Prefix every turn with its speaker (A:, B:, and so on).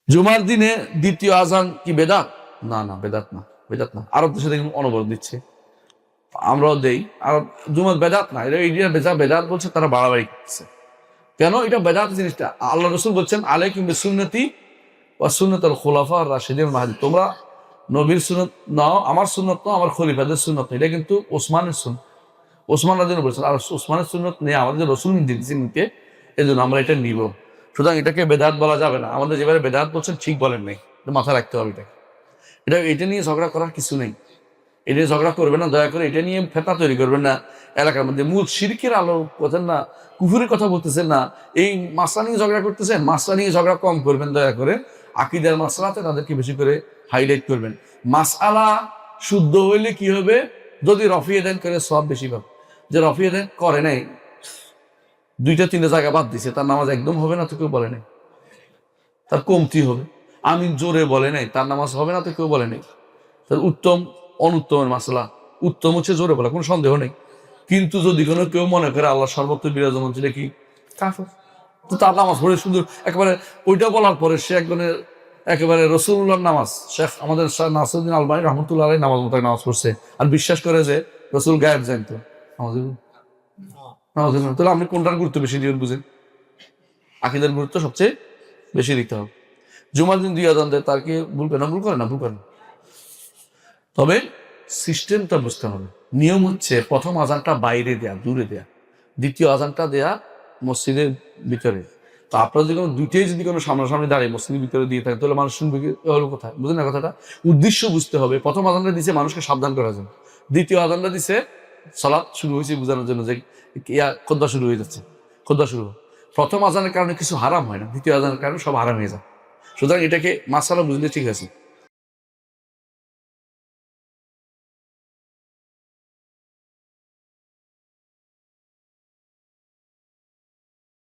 A: জুমার দিনে দ্বিতীয় আজান কি বেদাত? না না, বেদাত না, বেদাত না। আরব দেশে দেখুন অনবরত দিচ্ছে, আমরাও দেই। আর জুমার বেদাত না, এটা ইন্ডিয়ান বেদাত বলছে, তারা বাড়াবাড়ি করছে। কেন? এটা বেদাত জিনিসটা আল্লাহ রসুল বলছেন, আলাইকুম বিসুন্নতি ওয়া সুন্নাতুল খুলাফা আর রাশিদিন মাহদী, তোমরা নবীর সুন্নত নাও, আমার সুন্নত নাও, আমার খলিফাদের সুন্নত। এটা কিন্তু ওসমানের সুন্নত, ওসমান রাদিয়াল্লাহু বলছেন। আর ওসমানের সুন্নত নিয়ে আমাদের রসুল দিয়েছে নিতে, এই জন্য আমরা এটা নিব। সুতরাং এটাকে বেদাত বলা যাবে না। আমাদের যেভাবে বেদাত বলছেন ঠিক বলেন নাই, মাথায় রাখতে হবে। এটা নিয়ে ঝগড়া করার কিছু নেই। এটা নিয়ে ঝগড়া করবেন না দয়া করে, এটা নিয়ে ফেতনা তৈরি করবেন না এলাকার মধ্যে। মূল শিরকের আলো করছেন না, কুফুরের কথা বলতেছেন না, এই মাসলা নিয়ে ঝগড়া করতেছেন। মাসলা নিয়ে ঝগড়া কম করবেন দয়া করে, আকীদার মাসলাতে তাদেরকে বেশি করে হাইলাইট করবেন। মাসআলা শুদ্ধ হইলে কি হবে? যদি রফিয়ে দেন করে সব বেশি পাবে। যে রফিয়ে দেন করে নাই, 2-3 জায়গা বাদ দিছে, তার নামাজ একদম হবে না, তো কেউ বলে নাই, তার কমতি হবে। আমিন জোরে বলে নাই, তার নামাজ হবে না, তো কেউ বলে নাই। তার উত্তম অনুত্তমের মাসলা, উত্তম হচ্ছে জোরে বলা, কোনো সন্দেহ নেই। কিন্তু যদি কোনো কেউ মনে করে আল্লাহ সর্বত্র বিরাজমান, সেটা কি কাফের। তো তার নামাজ পড়ে সুন্দর একেবারে, ওইটা বলার পরে সে একজনের একেবারে রসুল্লাহর নামাজ, শেখ আমাদের নাসিরুদ্দিন আলবানী রহমতুল্লাহ আলাইহি নামাজ মতো নামাজ পড়ছে, আর বিশ্বাস করে যে রসুল গায়েব জানতো। তাহলে আপনি কোনটার গুরুত্ব বেশি দিবেন বুঝেন? আকীদার গুরুত্ব সবচেয়ে বেশি দিতে হবে। জুমার দিন 2 আজান দেয়, তার কি ভুল করে না? ভুল করে না, ভুল করে। তবে সিস্টেমটা বুঝতে হবে। নিয়ম হচ্ছে প্রথম আজানটা বাইরে দেয়া, দূরে দেয়া, দ্বিতীয় আজানটা দেয়া মসজিদের ভিতরে। তো আপনারা যদি কোনো দুইটাই যদি কোনো সামনাসামনি দাঁড়িয়ে মসজিদের ভিতরে দিয়ে থাকে, তাহলে মানুষ শুনবে হলো কোথায়? বুঝলেন না কথাটা? উদ্দেশ্য বুঝতে হবে। প্রথম আজানটা দিছে মানুষকে সাবধান করার জন্য, দ্বিতীয় আজানটা দিছে সালাত শুরু হয়েছে বোঝানোর জন্য যে খুতবা শুরু হয়ে যাচ্ছে, খুতবা শুরু। প্রথম আজানের কারণে কিছু হারাম হয় না, দ্বিতীয় আজানের কারণে সব হারাম হয়ে যায়। সুতরাং এটাকে মাসালা বুঝলে ঠিক আছে।